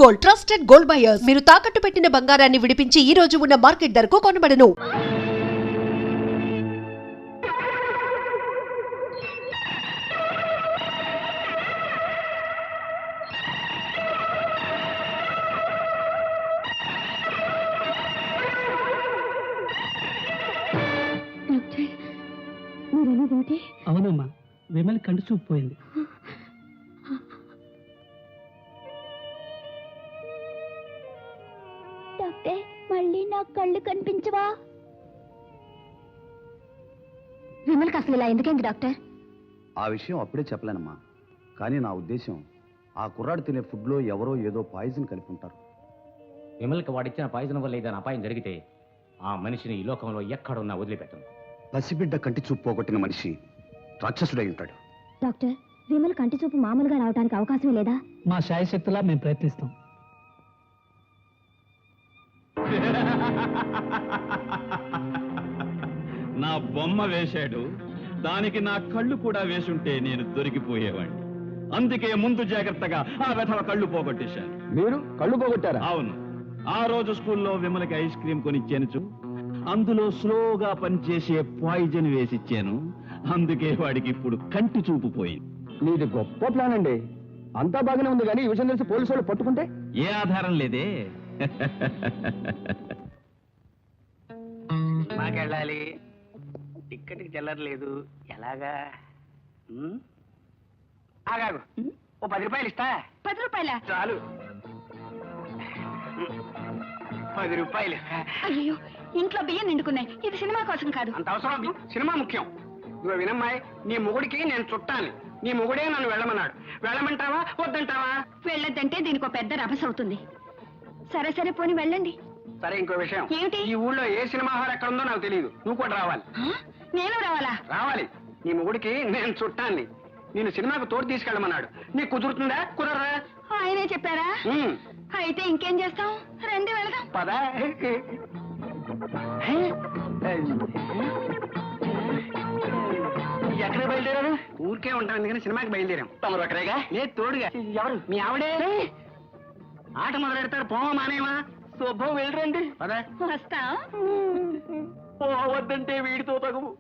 Gold, trusted gold buyers. మీరు తాకట్టు పెట్టిన బంగారాన్ని విడిపించి ఈ రోజు ఉన్న మార్కెట్ ధరకు కొనబడను. అవునమ్మా, విమల్ కంటి చూపు పోయింది. డాక్టర్, మళ్ళీ నాకు కళ్ళు కనిపించవా? విమల్కి అసలు ఇలా ఎందుకైంది డాక్టర్? ఆ విషయం అప్పుడే చెప్పలేనమ్మా, కానీ నా ఉద్దేశం ఆ కుర్రాడు తినే ఫుడ్లో ఎవరో ఏదో పాయిజన్ కలిపి ఉంటారు. విమల్కి వాడిచ్చిన పాయిజన్ వల్ల ఏదైనా అపాయం జరిగితే ఆ మనిషిని ఈ లోకంలో ఎక్కడున్నా వదిలిపెట్టను. పసిబిడ్డ కంటి చూపు పోగొట్టిన మనిషి రాక్షసుడై ఉంటాడు. డాక్టర్, విమల్ కంటి చూపు మామూలుగా రావడానికి అవకాశం లేదా? మా శాయశక్తులా మేము ప్రయత్నిస్తాం. నా బొమ్మ వేశాడు, దానికి నా కళ్ళు కూడా వేసుంటే నేను దొరికిపోయేవాడిని. అందుకే ముందు జాగ్రత్తగా ఆ వెధవ కళ్ళు పోగొట్టేశాను. మీరు కళ్ళు పోగొట్టారా? అవును, ఆ రోజు స్కూల్లో విమలకి ఐస్ క్రీమ్ కొనిచ్చాను. అందులో స్లోగా పనిచేసే పాయిజన్ వేసిచ్చాను. అందుకే వాడికి ఇప్పుడు కంటి చూపు పోయింది. మీది గొప్ప ప్లాన్ అండి. అంతా బాగానే ఉంది, కానీ ఈ విషయం తెలిసి పోలీసు వాళ్ళు పట్టుకుంటే? ఏ ఆధారం లేదే. మాకెళ్ళాలి, టిక్కెట్కి చెల్లర్లేదు, ఎలాగా? ఆగాగు, ఓ 10 రూపాయలు ఇస్తా. 10 రూపాయలా? చాలు, 10 రూపాయలు. అయ్యో, ఇంట్లో బియ్యం నిండుకున్నాయి. ఇది సినిమా కోసం కాదు. అంత అవసరం? సినిమా ముఖ్యం. ఇదిగో వినమ్మాయి, నీ మొగుడికి నేను చుట్టాను. నీ మొగుడే నన్ను వెళ్ళమన్నాడు. వెళ్ళమంటావా వద్దంటావా? వెళ్ళొద్దంటే దీనికి పెద్ద రభస అవుతుంది. సరే సరే, పోని వెళ్ళండి. సరే, ఇంకో విషయం. ఏమిటి? ఈ ఊళ్ళో ఏ సినిమా హాల్ ఎక్కడ ఉందో నాకు తెలియదు. నువ్వు కూడా రావాలి. నేను రావాలా? రావాలి. నీ మొగుడికి నేను చుట్టాన్ని. నేను సినిమాకు తోడు తీసుకెళ్ళమన్నాడు. నీకు కుదురుతుందా కుదరరా? ఆయనే చెప్పారా? అయితే ఇంకేం చేస్తాం, రండి వెళదాం. పదా. ఎక్కడ బయలుదేరారు? ఊరికే ఉంటాం, ఎందుకని సినిమాకి బయలుదేరాం. తమరు అక్కడేగా? లేదు, తోడుగా. ఎవరు? మీ ఆవిడే. ఆట మొదలెడతారు, పోమా మానేమా? శుభం, వెళ్ళరండి. పదా. వస్తా. పోవద్దంటే వీడితో తగువు,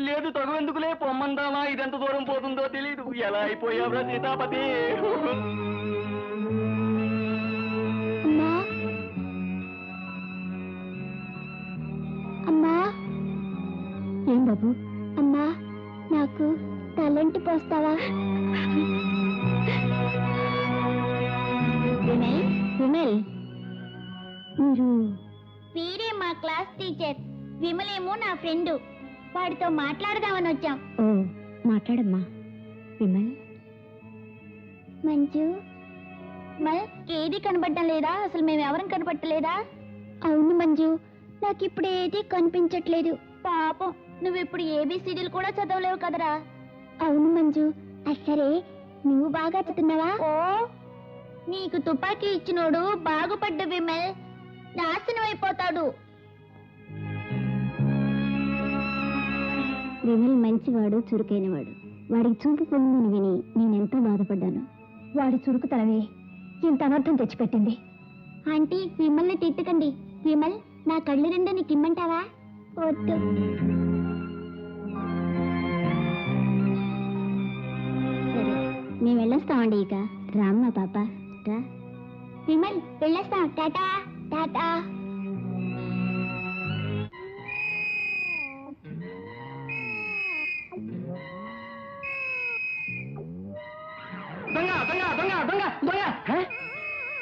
లేదు తగువెందుకులే, పొమ్మందామా? ఇదెంత దూరం పోతుందో తెలీదు. ఎలా అయిపోయావురా సీతాపతి? అమ్మా. ఏం బాబు? అమ్మా, నాకు తలంటి పోస్తావా? విమల్, విమల్, వీరే మా క్లాస్ టీచర్. విమలేమో నా ఫ్రెండ్. వాడితో మాట్లాడదామని వచ్చాం. ఓ, మాట్లాడమ్మా. విమల్, మంజు, ఏది కనబడ్డం లేదా? అసలు మేము ఎవరం కనబట్టలేదా? అవును మంజు, నాకు ఇప్పుడు ఏది కనిపించట్లేదు. పాపం, నువ్వు ఇప్పుడు ఏబిసిడీలు కూడా చదవలేవు కదరా. అవును మంజు. సరే, నువ్వు బాగా చదువుతున్నావా? ఓ, నీకు తుపాకీ ఇచ్చినోడు బాగుపడ్డ విమల్ నాశనం అయిపోతాడు. విమల్ మంచివాడు, చురుకైనవాడు. వాడికి చూపు పొందని విని నేనెంతో బాధపడ్డాను. వాడి చురుకుతనమే ఇంత అనర్థం తెచ్చిపెట్టింది. ఆంటీ, విమల్ని తిట్టకండి. విమల్, నా కళ్ళు రెండు నీకు ఇమ్మంటావా? వద్దు. సరే, మేము వెళ్ళొస్తామండి. ఇక రామ్మా పాప, రా. విమల్, వెళ్ళొస్తాం. టాటా టాటా. దొంగ దొంగ దొంగ దొంగ దొంగ.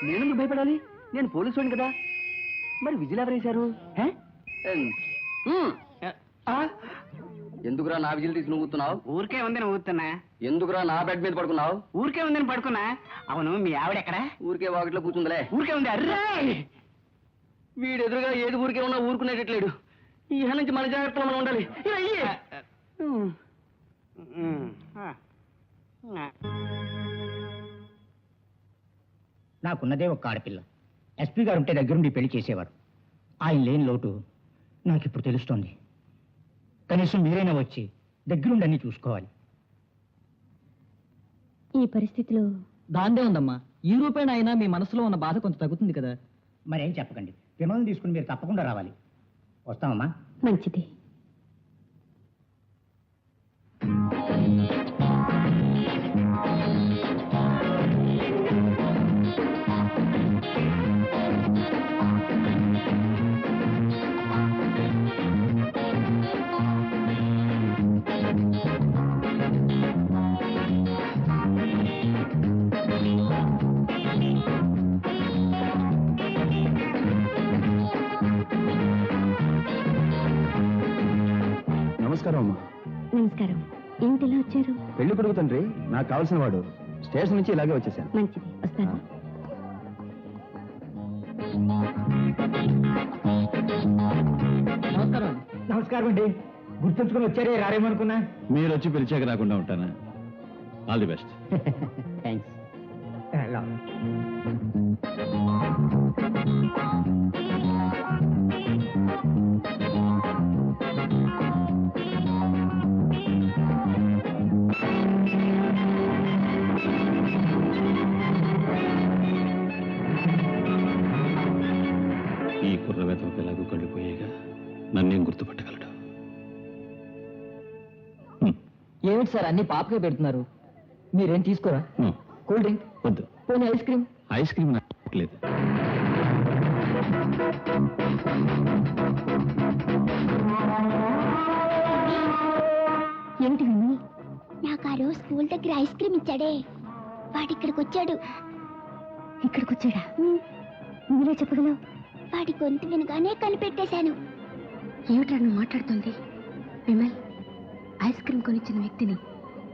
నేను భయపడాలి? నేను పోలీసు వాడిని కదా. మరి విజిల్ ఎవరేశారు? ఎందుకురా నా విజిల్ తీసి నవ్వుతున్నావు? ఊరికే ఉంది, నవ్వుతున్నా. ఎందుకురా నా బెడ్ మీద పడుకున్నావు? ఊరికే ఉందని పడుకున్నా. అవును, మీ ఆవిడ ఎక్కడ? ఊరికే వాకిట్లో కూర్చుందిలే. ఊరికే ఉంది. అర్రే, వీడు ఎదురుగా ఏది ఊరికే ఉన్నా ఊరుకునేటట్లేడు. ఈ నుంచి మన జాగ్రత్తలో మనం ఉండాలి. నాకున్నదే ఒక ఆడపిల్ల. ఎస్పీ గారు ఉంటే దగ్గరుండి పెళ్లి చేసేవారు. ఆయన లేని లోటు నాకు ఇప్పుడు తెలుస్తోంది. కనీసం మీరైనా వచ్చి దగ్గరుండి అన్ని చూసుకోవాలి. ఈ పరిస్థితిలో దాందే ఉందమ్మా. ఈ రూపేణ అయినా మీ మనసులో ఉన్న బాధ కొంత తగ్గుతుంది కదా. మరేం చెప్పకండి, విమల్ని తీసుకుని మీరు తప్పకుండా రావాలి. వస్తామమ్మా. మంచిది. నమస్కారం అమ్మా. నమస్కారం. ఏంటిలా వచ్చారు? పెళ్లి కొడుకు తండ్రి, నాకు కావాల్సిన వాడు. స్టేషన్ నుంచి ఇలాగే వచ్చేసాను. మంచిది, వస్తాను. నమస్కారం. నమస్కారం అండి. గుర్తుంచుకుని వచ్చారే, రారేమనుకున్నా. మీరు వచ్చి పిలిచాక రాకుండా ఉంటానా? All the best. థ్యాంక్స్. ఈ కుర్రవేతలకు ఎలాగో కళ్ళిపోయేగా నన్నేం గుర్తుపట్టగలడు? ఏమిటి సార్ అన్ని పాపకే పెడుతున్నారు? మీరేం తీసుకోరా? కూల్ డ్రింక్ వద్దు. పోనీ ఐస్ క్రీమ్? ఐస్ క్రీమ్ నాకు లేదు. ఏమిటి విని? నాకు ఆ రోజు స్కూల్ దగ్గర ఐస్ క్రీమ్ ఇచ్చాడే, వాడు ఇక్కడికి వచ్చాడు. ఇక్కడికి వచ్చాడా? నువ్వులే చెప్పగలవు. వాడి గొంతు వినగానే కనిపెట్టేశాను. ఏమిట్రా నువ్వు మాట్లాడుతుంది? విమల్, ఐస్ క్రీమ్ కొనిచ్చిన వ్యక్తిని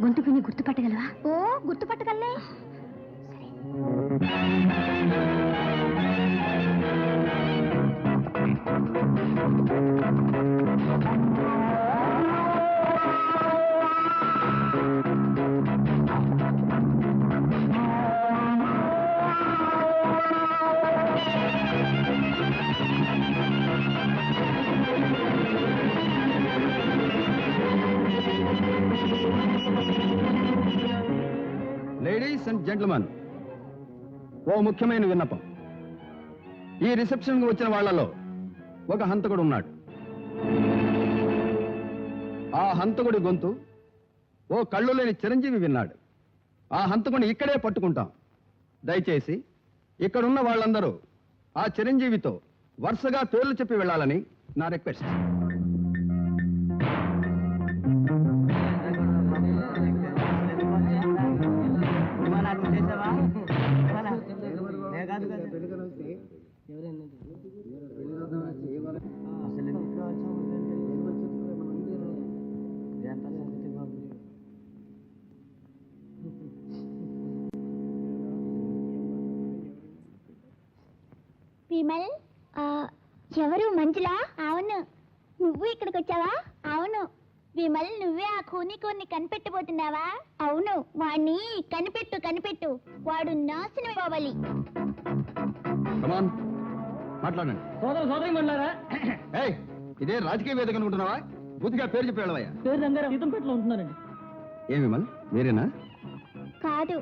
గొంతు విని గుర్తుపట్టగలవా? ఓ, గుర్తుపట్టగలనే. లేడీస్ అండ్ జెంట్మెన్, ఓ ముఖ్యమైన విన్నపం. ఈ రిసెప్షన్కి వచ్చిన వాళ్ళలో ఒక హంతకుడు ఉన్నాడు. ఆ హంతకుడి గొంతు ఓ కళ్ళు లేని చిరంజీవి విన్నాడు. ఆ హంతకుని ఇక్కడే పట్టుకుంటాం. దయచేసి ఇక్కడున్న వాళ్ళందరూ ఆ చిరంజీవితో వరుసగా పేర్లు చెప్పి వెళ్ళాలని నా రిక్వెస్ట్. విమల్, ఎవరు? మంజులా? అవును. నువ్వు ఇక్కడికి వచ్చావా? అవును. విమల్, నువ్వే ఆ కూని కనిపెట్టబోతున్నావా? అవును. వాణ్ణి కనిపెట్టు కనిపెట్టు, వాడు నాశనం అవ్వాలి. మాట్లాడండి. సోదరి మండలారా, ఏయ్, ఇదే రాజకీయ వేదిక అనుకుంటున్నావా? బుద్ధిగా పేరు చెప్పి వెళ్ళవయ్యా. పేరు రంగారావు, సీతంపేటలో ఉంటున్నారండి. ఏ విమల్, మీరేనా? కాదు.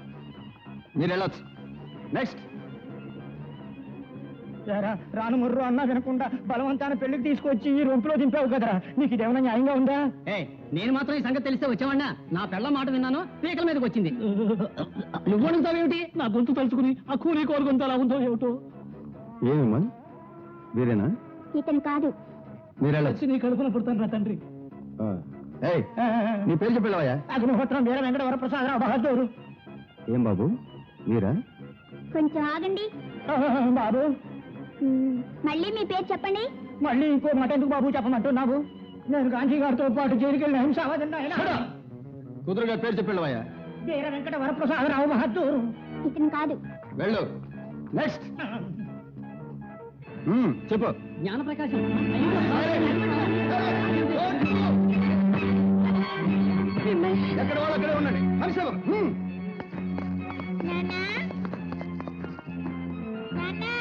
మీరు వెళ్ళొచ్చు. నెక్స్ట్. రాను ముర్రు అన్నా వినకుండా బలవంతాన పెళ్లికి తీసుకొచ్చి ఈ రొంపులో దింపావు కదరా, నీకు ఇదేమన్నా న్యాయంగా ఉందా? నేను మాత్రం ఈ సంగతి తెలిస్తే వచ్చావన్నా. నా పెళ్ళ మాట విన్నాను, పీకల మీదకి వచ్చింది. నువ్వు అడుగుతావేమిటి? నా గొంతు తలుచుకుని ఆ కూలీ కోరు గొంతు అలా ఉందో ఏమిటో. ఏ విమల్, మీరేనా? ఇతను కాదు. మీరు వెళ్ళొచ్చు. నీ కడుపున పుడతాను రా తండ్రి. ఏయ్, నీ పేరు చెప్పి వెళ్ళవయ్యా. అగ్నిహోత్రం వీర వెంకట వరప్రసాదరావు బహదూరు. ఏం బాబు, మీరా? కొంచెం ఆగండి. బాబు, మళ్ళీ మీ పేరు చెప్పండి. మళ్ళీ ఇంకో మాట ఎందుకు బాబు చెప్పమంటున్నావు? నేను గాంధీ గారితో పాటు జైలుకి వెళ్ళిన హింసావాదన్నా. కుదురుగా పేరు చెప్పి వెళ్ళవయ్యా. వీర వెంకట వరప్రసాదరావు బహదూరు. ఇతను కాదు. వెళ్ళు. నెక్స్ట్. చెప్పు. జ్ఞానప్రకాశం. ఎక్కడ వాళ్ళు అక్కడే ఉండండి. హరిశవం. నాన్నా, నాన్నా,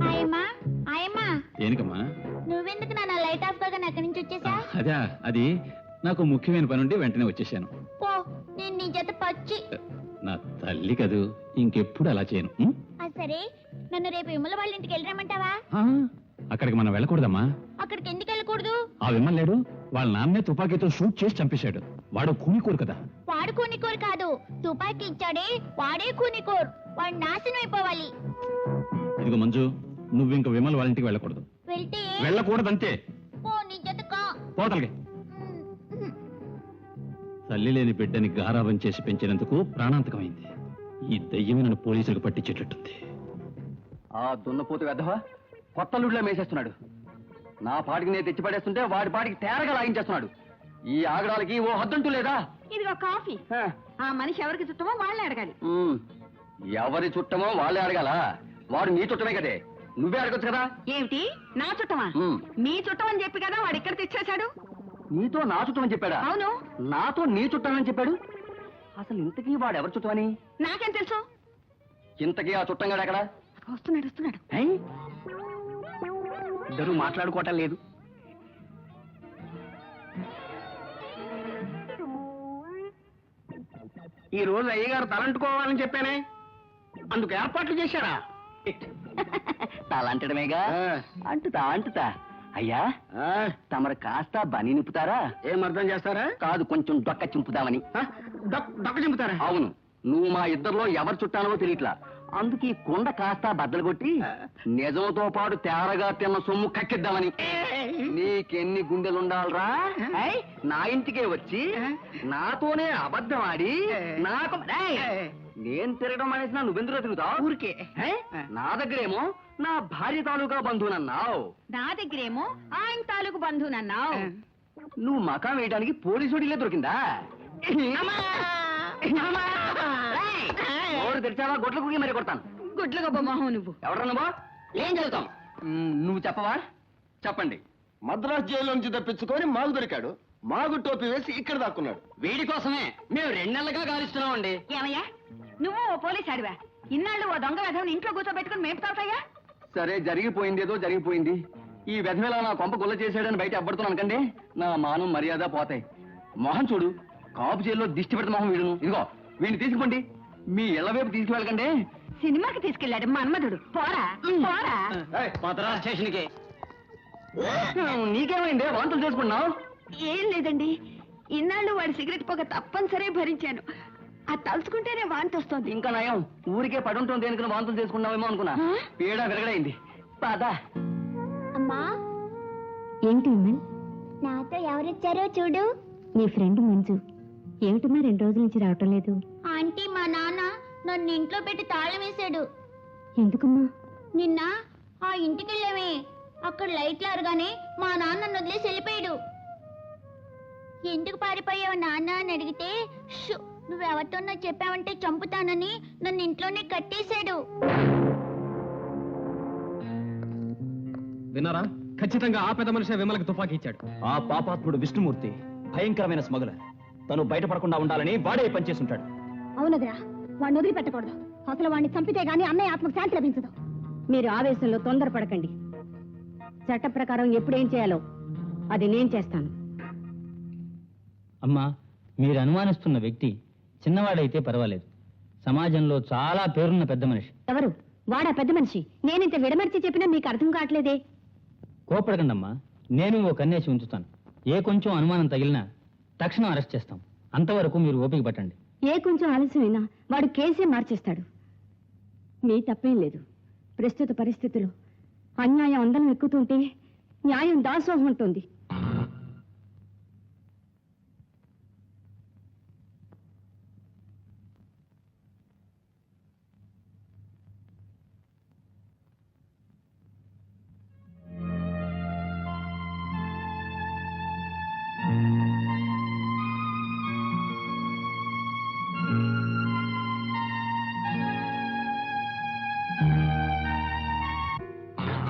ఆయమ్మా, ఆయమ్మా, ఏనికమ్మా? నువ్వెందుకు నాన్న లైట్ ఆఫ్ కాగానే అక్కడి నుంచి వచ్చేసా? అదా, అది నాకు ముఖ్యమైన పని ఉండి వెంటనే వచ్చేసాను. పో, నేను నీ జత పచ్చ తల్లి కదూ, ఇంకెప్పుడు అలా చేయను. సరే, నన్ను రేపు విమల వాళ్ళ ఇంటికి వెళ్ళరమంటావా? అక్కడికి మనం వెళ్ళకూడదమ్మా. అక్కడికి ఎందుకు వెళ్ళకూడదు? ఆ విమల్ లేడు, వాళ్ళ నాన్నే తుపాకీతో షూట్ చేసి చంపేశాడు. వాడు కూనికోరు కదా. వాడు కూనికోరు కాదు, తుపాకీ ఇచ్చాడే వాడే కూనికోరు. వాడు నాశనం అయిపోవాలి. ఇదిగో మంజు, నువ్వు ఇంక విమల్ వాళ్ళ ఇంటికి వెళ్ళకూడదు. వెళ్తే వెళ్ళకూడదంతే. పో నీ జతకా. పోతలకి. తల్లి లేని బిడ్డని గారాబం చేసి పెంచినందుకు ప్రాణాంతకమైంది. ఈ దయ్యమే నన్ను పోలీసులకు పట్టించేటట్టుంది. ఆ దున్నపోతు వెధవ కొత్త లుడ్లో మేసేస్తున్నాడు. నా పాటికి నేను తెచ్చి పడేస్తుంటే వాడి పాటికి తేరగా లాగించేస్తున్నాడు. ఈ ఆగడాలకి ఓ హద్దంటూ లేదా? ఇదిగో కాఫీ. ఆ మనిషి ఎవరికి చుట్టమో వాళ్ళే అడగాలి. ఎవరి చుట్టమో వాళ్ళే అడగాల? వాడు నీ చుట్టమే కదే, నువ్వే అడగొచ్చు కదా. ఏమిటి నా చుట్టమా? మీ చుట్టం అని చెప్పి కదా వాడు ఇక్కడ తెచ్చేశాడు. నీతో నా చుట్టం అని చెప్పాడా? అవును. నాతో నీ చుట్టానని చెప్పాడు. అసలు ఇంతకీ వాడు ఎవరి చుట్టమని నాకేం తెలుసు? ఇంతకీ ఆ చుట్టంగాడు ఎక్కడ? వస్తున్నాడు. ఇద్దరు మాట్లాడుకోవటం లేదు. ఈ రోజు అయ్యగారు తలంటుకోవాలని చెప్పానే, అందుకు ఏర్పాట్లు చేశారా? తలంటడమేగా. అంటుతా అయ్యా, తమరు కాస్త బని నింపుతారా? ఏం అర్థం చేస్తారా? కాదు, కొంచెం డొక్క చింపుదామని. డొక్క చింపుతారా? అవును. నువ్వు మా ఇద్దరిలో ఎవరు చుట్టానో తెలియట్లా. అందుకే ఈ కుండ కాస్త బద్దలు కొట్టి నిజంతో పాటు తేరగా తిన్న సొమ్ము కక్కిద్దామని. నీకెన్ని గుండెలుండాలరా? నా ఇంటికే వచ్చి నాతోనే అబద్ధం ఆడి నాకు నేను తిరగడం అనేసి నువ్వెందులో తిరుగుతావు? ఊరికే నా దగ్గరేమో నా భార్య తాలూకా బంధువునన్నావు, నా దగ్గరేమో ఆయన తాలూకు బంధువునన్నావు. నువ్వు మకాం వేయడానికి పోలీసుడిలే దొరికిందా? ఓరు తెరిచావా గొడ్ల కుగి మరి కొడతాను. గుడ్ల గొప్ప మొహం నువ్వు. ఎవడరా నువ్వు? ఏం చదువుతాం? నువ్వు చెప్పవా? చెప్పండి. మద్రాస్ జైల్లో నుంచి తప్పించుకొని మాకు దొరికాడు. మాగు టోపీ వేసి ఇక్కడ దాక్కున్నాడు. వీడి కోసమే మేము 2 నెలలుగా గాలిస్తున్నామండి. ఏమయ్యా, నువ్వు ఓ పోలీస్ అడివా? ఇన్నాళ్ళు ఓ దొంగ వెధవని ఇంట్లో కూర్చోబెట్టుకుని మేపుతావుతాయా? సరే, జరిగిపోయింది ఏదో జరిగిపోయింది. ఈ వెధవేలా నా కొంప గుల్ల చేశాడని బయట అబ్బడుతున్నాను అనుకండి, నా మానం మర్యాద పోతాయి. మొహం చూడు, కాపు జైల్లో దిష్టి పెడత మొహం వీడును. ఇదిగో వీడిని తీసుకుపోండి, మీ ఇళ్ల వైపు తీసుకువెళ్ళకండి. సినిమాకి తీసుకెళ్ళాడు మన్మధుడు. పోరా పోరా. మద్రాస్ స్టేషన్కి. నీకేమైంది? వాంతులు చేసుకున్నావు? ఏం లేదండి, ఇన్నాళ్ళు వాడి సిగరెట్ పొగ తప్పనిసరి భరించాను. అది తలుచుకుంటేనే వాంతి వస్తుంది. ఇంకా నయం, ఊరికే పడుంటుంది అనుకుని వాంతులు చేసుకున్నావేమో అనుకున్నా. పీడ విరగడైంది. పదా. అమ్మా, ఏంటి నాతో ఎవరిచ్చారో చూడు. నీ ఫ్రెండ్ మంజు. ఏమిటమ్మా 2 రోజుల నుంచి రావటం లేదు? ఆంటీ, మా నాన్న నన్ను ఇంట్లో పెట్టి తాళం వేశాడు. ఎందుకమ్మా? నిన్న ఆ ఇంటికి వెళ్ళామే, అక్కడ లైట్లు అరగానే మా నాన్న నన్ను వదిలేసి వెళ్ళిపోయాడు. ఎందుకు పారిపోయావు నాన్న అని అడిగితే, షూ, నువ్వెవరితోనో చెప్పావంటే చంపుతానని నన్ను ఇంట్లోనే కట్టేశాడు. విన్నారా? ఖచ్చితంగా ఆ పెద్ద మనిషి విమలకి తుపాకీ ఇచ్చాడు. ఆ పాపాత్ముడు విష్ణుమూర్తి భయంకరమైన స్మగులర్. తను బయటపడకుండా ఉండాలని వాడే పనిచేస్తుంటాడు. అవునదిరా, వాడిని వదిలిపెట్టకూడదు. అసలు వాడిని చంపితే గానీ అన్నయ్య ఆత్మకు శాంతి లభించదు. మీరు ఆవేశంలో తొందరపడకండి. చట్ట ప్రకారం ఎప్పుడేం చేయాలో అది నేను చేస్తాను. అమ్మా, మీరు అనుమానిస్తున్న వ్యక్తి చిన్నవాడైతే పర్వాలేదు. సమాజంలో చాలా పేరున్న పెద్ద మనిషి. ఎవరు వాడా పెద్ద మనిషి? నేనింత విడమర్చి చెప్పినా మీకు అర్థం కావట్లేదే. కోపడకండమ్మా, నేను ఓ కన్నేసి ఉంచుతాను. ఏ కొంచెం అనుమానం తగిలినా తక్షణం అరెస్ట్ చేస్తాం. అంతవరకు మీరు ఓపిక పట్టండి. ఏ కొంచెం ఆలస్యమైనా వాడు కేసే మార్చేస్తాడు. మీ తప్పేం లేదు. ప్రస్తుత పరిస్థితుల్లో అన్యాయం అందరం ఎక్కుతుంటే న్యాయం దాసోహం ఉంటుంది.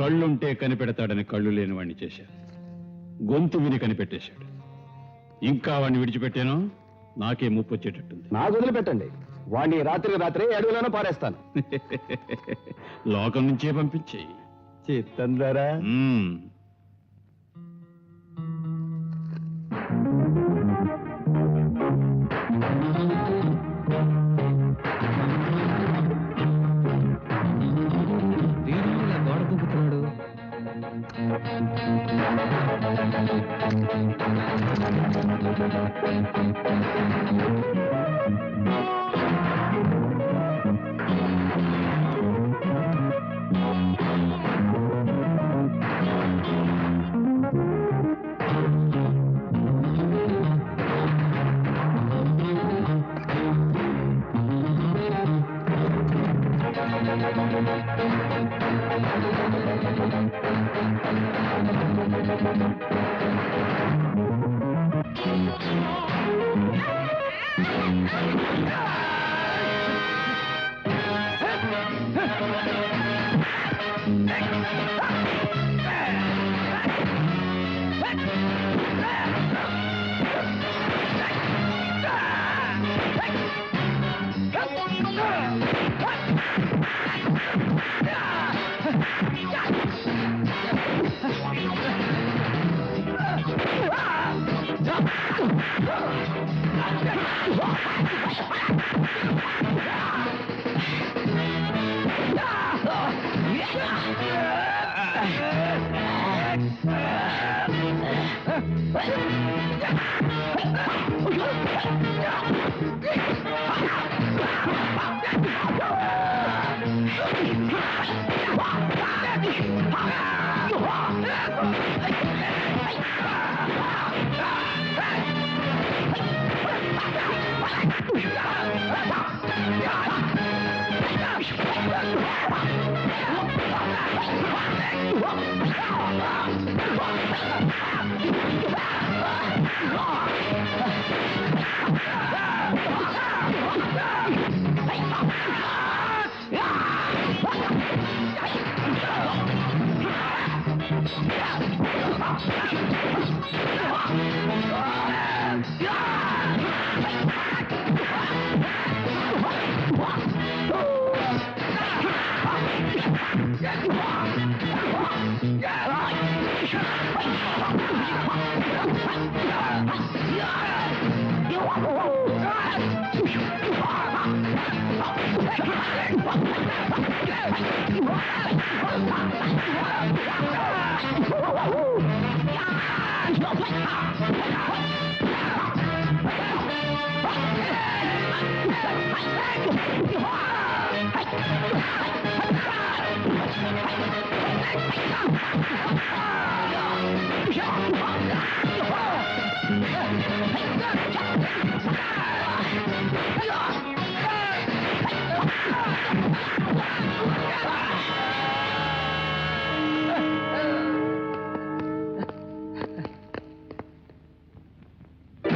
కళ్ళుంటే కనిపెడతాడని కళ్ళు లేని వాడిని చేశాడు. గొంతు విని కనిపెట్టేశాడు. ఇంకా వాడిని విడిచిపెట్టాను, నాకే ముప్పు వచ్చేటట్టుంది. నాకు వదిలిపెట్టండి, వాడిని రాత్రికి రాత్రే అడవిలోనే పారేస్తాను. లోకం నుంచే పంపించేయి. చిత్తందరా.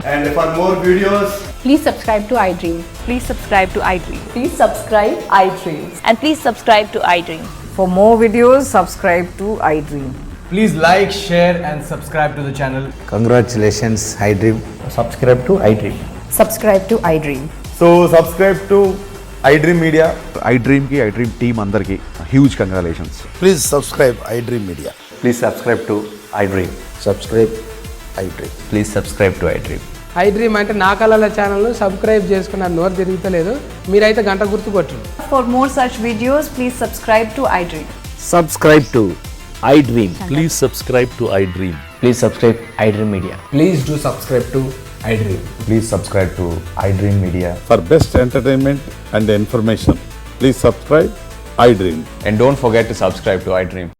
And for more videos, Please subscribe to iDream. Please subscribe to iDream. Please subscribe iDream. And please subscribe to iDream. For more videos, subscribe to iDream. please like, share and subscribe to the channel. Congratulations, iDream. Subscribe to iDream. Subscribe to iDream. So subscribe to iDream Media. iDream ki iDream team andarki huge congratulations. Please subscribe iDream Media. Please subscribe to iDream. Subscribe iDream. Please subscribe to iDream. iDream అంటే నా కళల channel subscribe చేసుకున్న నోరు తిరుగుతలేదు మీరైతే గంట గుర్తు కొట్టు For more such videos, please subscribe to iDream. Subscribe to iDream. Please subscribe to iDream. Please subscribe iDream Media. Please do subscribe to iDream. Please subscribe to iDream Media. For best entertainment and information, please subscribe iDream. And don't forget to subscribe to iDream.